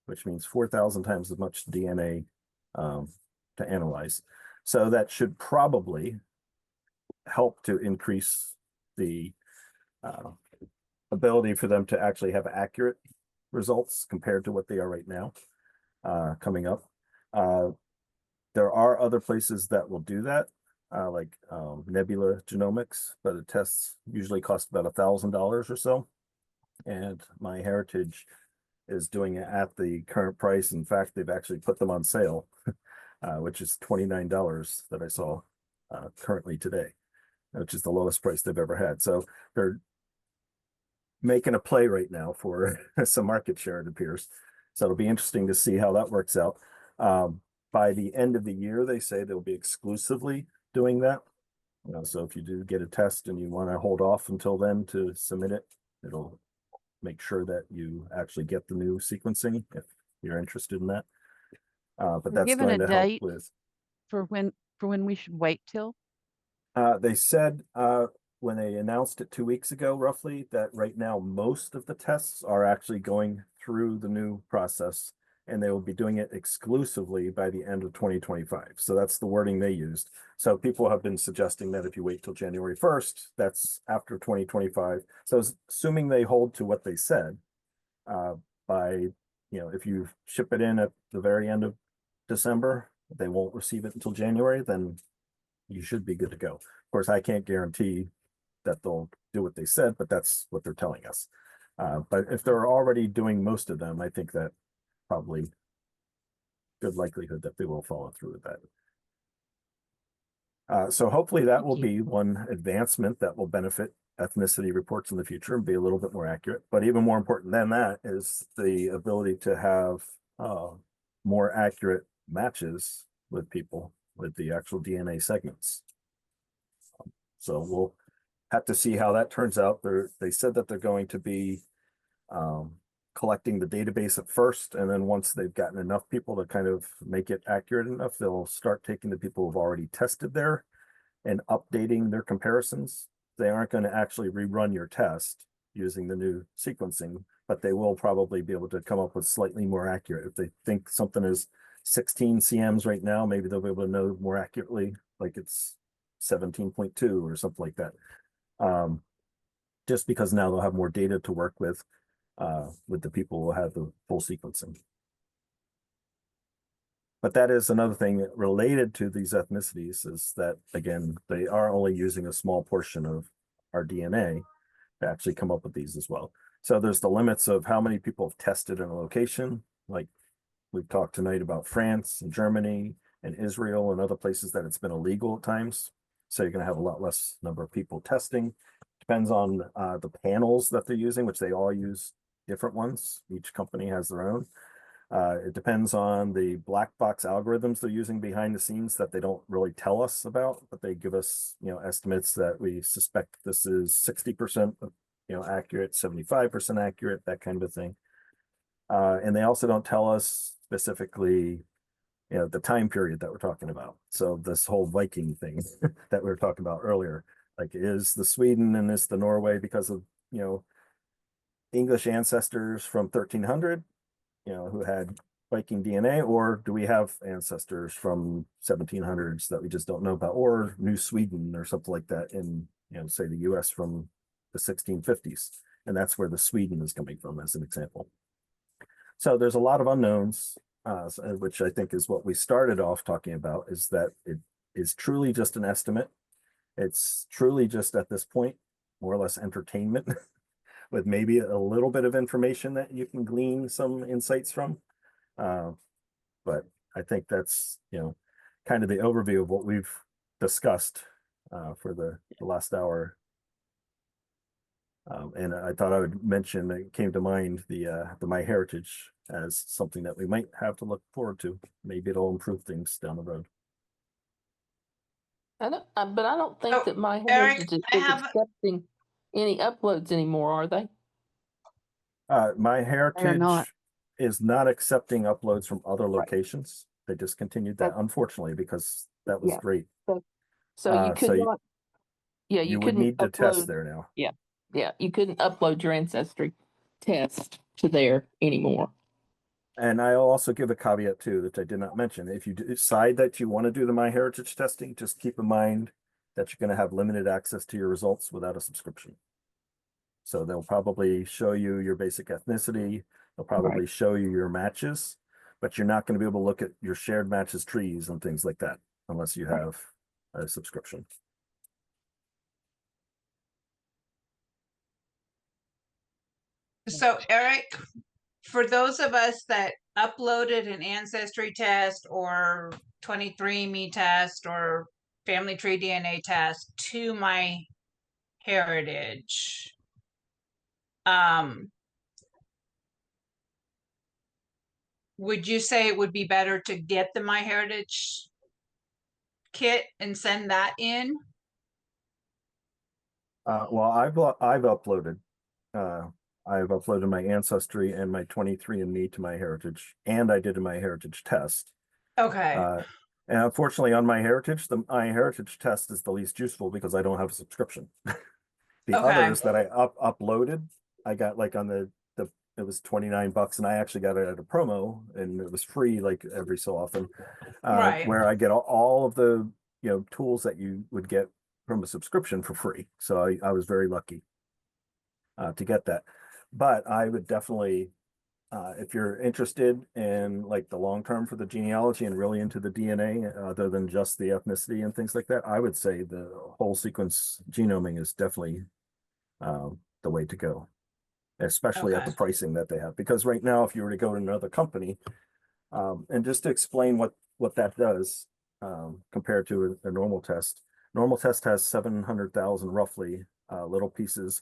which means 4,000 times as much DNA to analyze. So that should probably help to increase the ability for them to actually have accurate results compared to what they are right now. coming up. There are other places that will do that, like Nebula Genomics, but the tests usually cost about $1,000 or so. And MyHeritage is doing it at the current price. In fact, they've actually put them on sale, which is $29 that I saw currently today, which is the lowest price they've ever had. So they're making a play right now for some market share, it appears. So it'll be interesting to see how that works out. By the end of the year, they say they'll be exclusively doing that. So if you do get a test and you want to hold off until then to submit it, it'll make sure that you actually get the new sequencing if you're interested in that. But that's Given going a to help date with. for when we should wait till? They said when they announced it 2 weeks ago, roughly, that right now most of the tests are actually going through the new process, and they will be doing it exclusively by the end of 2025. So that's the wording they used. So people have been suggesting that if you wait till January 1st, that's after 2025. So assuming they hold to what they said, if you ship it in at the very end of December, they won't receive it until January, then you should be good to go. Of course, I can't guarantee that they'll do what they said, but that's what they're telling us. But if they're already doing most of them, I think that probably good likelihood that they will follow through with that. So hopefully that will be one advancement that will benefit ethnicity reports in the future and be a little bit more accurate. But even more important than that is the ability to have more accurate matches with people with the actual DNA segments. So we'll have to see how that turns out. They said that they're going to be collecting the database at first, and then once they've gotten enough people to kind of make it accurate enough, they'll start taking the people who've already tested there and updating their comparisons. They aren't going to actually rerun your test using the new sequencing, but they will probably be able to come up with slightly more accurate. If they think something is 16 CMs right now, maybe they'll be able to know more accurately, like it's 17.2 or something like that. Just because now they'll have more data to work with the people who have the full sequencing. But that is another thing related to these ethnicities is that, again, they are only using a small portion of our DNA to actually come up with these as well. So there's the limits of how many people have tested in a location. Like we've talked tonight about France and Germany and Israel and other places that it's been illegal at times. So you're going to have a lot less number of people testing. Depends on the panels that they're using, which they all use different ones. Each company has their own. It depends on the black box algorithms they're using behind the scenes that they don't really tell us about, but they give us, estimates that we suspect this is 60%, accurate, 75% accurate, that kind of thing. And they also don't tell us specifically, the time period that we're talking about. So this whole Viking thing that we were talking about earlier, like is the Sweden and is the Norway because of, English ancestors from 1300, who had Viking DNA, or do we have ancestors from 1700s that we just don't know about, or New Sweden or something like that in, say the US from the 1650s. And that's where the Sweden is coming from as an example. So there's a lot of unknowns, which I think is what we started off talking about, is that it is truly just an estimate. It's truly just at this point, more or less entertainment with maybe a little bit of information that you can glean some insights from. But I think that's, kind of the overview of what we've discussed for the last hour. And I thought I would mention, it came to mind the MyHeritage as something that we might have to look forward to. Maybe it'll improve things down the road. But I don't think that Eric, MyHeritage I is have- accepting any uploads anymore, are they? MyHeritage is not accepting uploads from other locations. They discontinued that, unfortunately, because that was great. So you could not. Yeah, you would couldn't need to upload, test there now. Yeah, you couldn't upload your ancestry test to there anymore. And I'll also give a caveat too that I did not mention. If you decide that you want to do the MyHeritage testing, just keep in mind that you're going to have limited access to your results without a subscription. So they'll probably show you your basic ethnicity. They'll probably show you your matches, but you're not going to be able to look at your shared matches trees and things like that unless you have a subscription. So Eric, for those of us that uploaded an Ancestry test or 23andMe test or Family Tree DNA test to my heritage, would you say it would be better to get the MyHeritage kit and send that in? Well, I've uploaded. I've uploaded my Ancestry and my 23andMe to MyHeritage, and I did a MyHeritage test. Okay. And unfortunately, on MyHeritage, the MyHeritage test is the least useful because I don't have a subscription. The Okay. others that I uploaded, I got like on the it was $29, and I actually got it at a promo, and it was free like every so often, Right. where I get all of the tools that you would get from a subscription for free. So I was very lucky to get that. But I would definitely, if you're interested in like the long term for the genealogy and really into the DNA, other than just the ethnicity and things like that, I would say the whole sequence genoming is definitely the way to go, especially at Okay. the pricing that they have. Because right now, if you were to go to another company, and just to explain what that does compared to a normal test has 700,000 roughly little pieces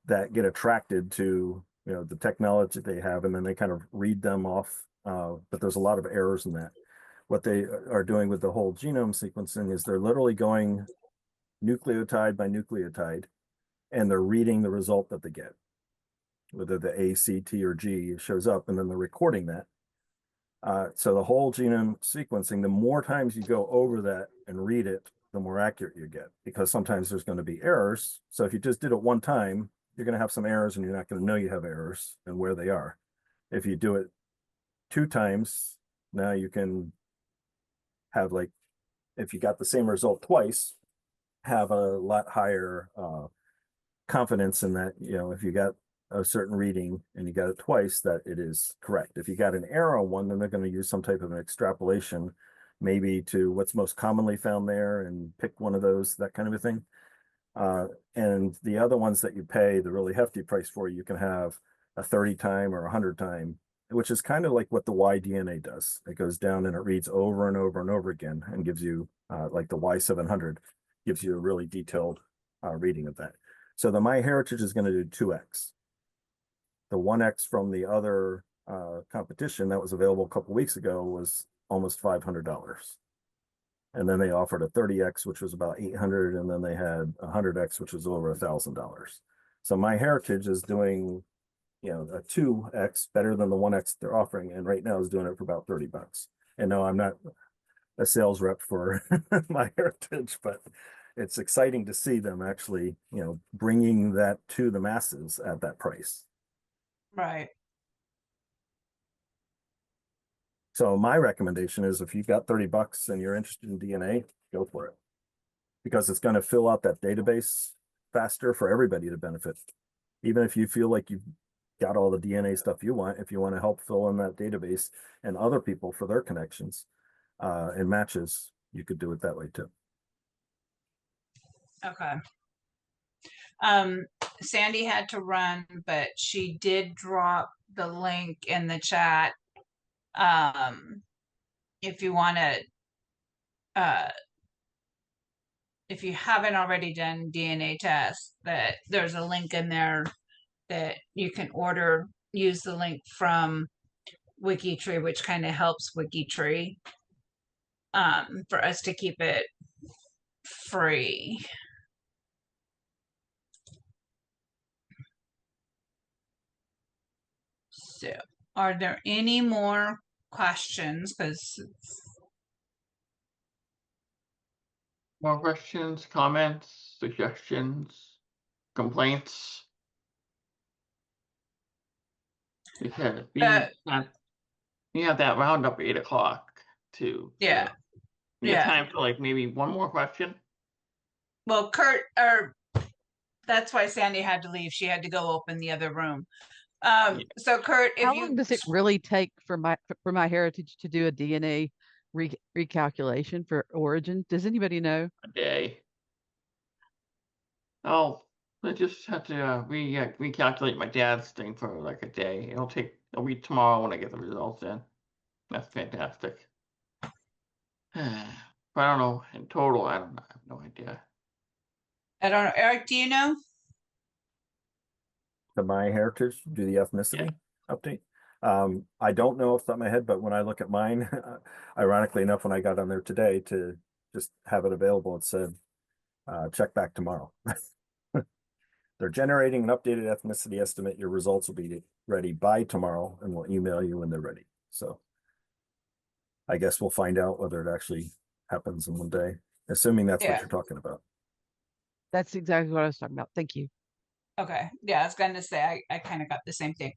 that get attracted to the technology they have, and then they kind of read them off. But there's a lot of errors in that. What they are doing with the whole genome sequencing is they're literally going nucleotide by nucleotide, and they're reading the result that they get, whether the A, C, T, or G shows up, and then they're recording that. So the whole genome sequencing, the more times you go over that and read it, the more accurate you get, because sometimes there's going to be errors. So if you just did it one time, you're going to have some errors, and you're not going to know you have errors and where they are. If you do it 2 times, now you can have, like, if you got the same result twice, have a lot higher confidence in that, if you got a certain reading and you got it twice, that it is correct. If you got an error on one, then they're going to use some type of an extrapolation, maybe to what's most commonly found there and pick one of those, that kind of a thing. And the other ones that you pay the really hefty price for, you can have a 30 time or 100 time, which is kind of like what the Y-DNA does. It goes down and it reads over and over and over again and gives you, like the Y700, gives you a really detailed reading of that. So the MyHeritage is going to do 2x. The 1x from the other competition that was available a couple weeks ago was almost $500. And then they offered a 30x, which was about $800, and then they had a 100x, which was over $1,000. So MyHeritage is doing, a 2x better than the 1x they're offering, and right now is doing it for about $30. And no, I'm not a sales rep for MyHeritage, but it's exciting to see them actually, bringing that to the masses at that price. Right. So my recommendation is, if you've got $30 and you're interested in DNA, go for it, because it's going to fill out that database faster for everybody to benefit. Even if you feel like you've got all the DNA stuff you want, if you want to help fill in that database and other people for their connections and matches, you could do it that way too. Okay. Sandy had to run, but she did drop the link in the chat. If you want to, if you haven't already done DNA tests, that there's a link in there that you can order, use the link from WikiTree, which kind of helps WikiTree, for us to keep it free. So, are there any more questions? Because More questions, comments, suggestions, complaints? Because you have that roundup at 8 o'clock too. yeah, So you have yeah. time for like maybe one more question. Well, that's why Sandy had to leave. She had to go open the other room. So Kurt, if How you long does it really take for my heritage to do a DNA recalculation for origin? Does anybody know? A day. Oh, I just have to recalculate my dad's thing for like a day. It'll be tomorrow when I get the results in. That's fantastic. But I don't know. In total, I have no idea. I don't know. Eric, do you know? The My Heritage, do the ethnicity update. I don't know off the top of my head, but when I look at mine, ironically enough, when I got on there today to just have it available, it said, check back tomorrow. They're generating an updated ethnicity estimate. Your results will be ready by tomorrow and we'll email you when they're ready. So I guess we'll find out whether it actually happens in one day, assuming that's what Yeah. you're talking about. That's exactly what I was talking about. Thank you. Okay. Yeah, I was going to say, I kind of got the same thing.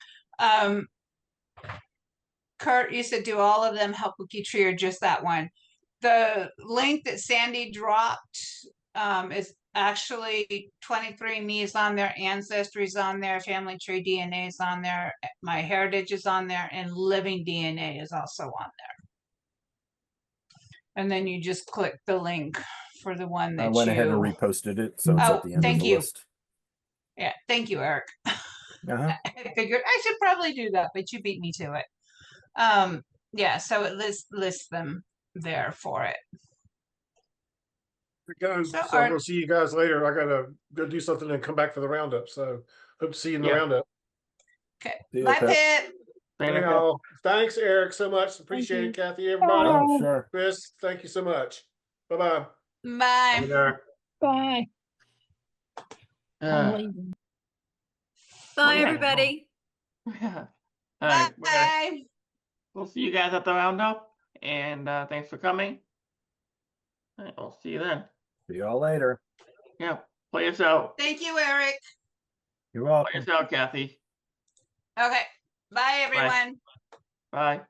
Kurt, you said do all of them help WikiTree or just that one? The link that Sandy dropped is actually 23andMe is on there, Ancestry is on there, Family Tree DNA is on there, My Heritage is on there, and Living DNA is also on there. And then you just click the link for the one that I went ahead and you... reposted it, so it's at the end of thank the you. list. Yeah, thank you, Eric. Uh-huh. I figured I should probably do that, but you beat me to it. Yeah, so it lists them there for it. It goes. So So I'm gonna see you guys later. I gotta go do something and come back for the roundup. So hope to see you in the roundup. Okay. See ya, Bye, Pip. Pip. Anyhow, thanks, Eric, so much. Appreciate it, Kathy. Everybody, Oh, sure. Chris, thank you so much. Bye-bye. Bye. There. Bye. I'm Uh, leaving. Bye, yeah. everybody. Yeah. All right, Bye. we'll see you guys at the roundup, and thanks for coming. All right, I'll see you then. See y'all later. Yeah, play us out. Thank you, Eric. You're Play welcome. us out, Kathy. Okay. Bye, everyone. Bye.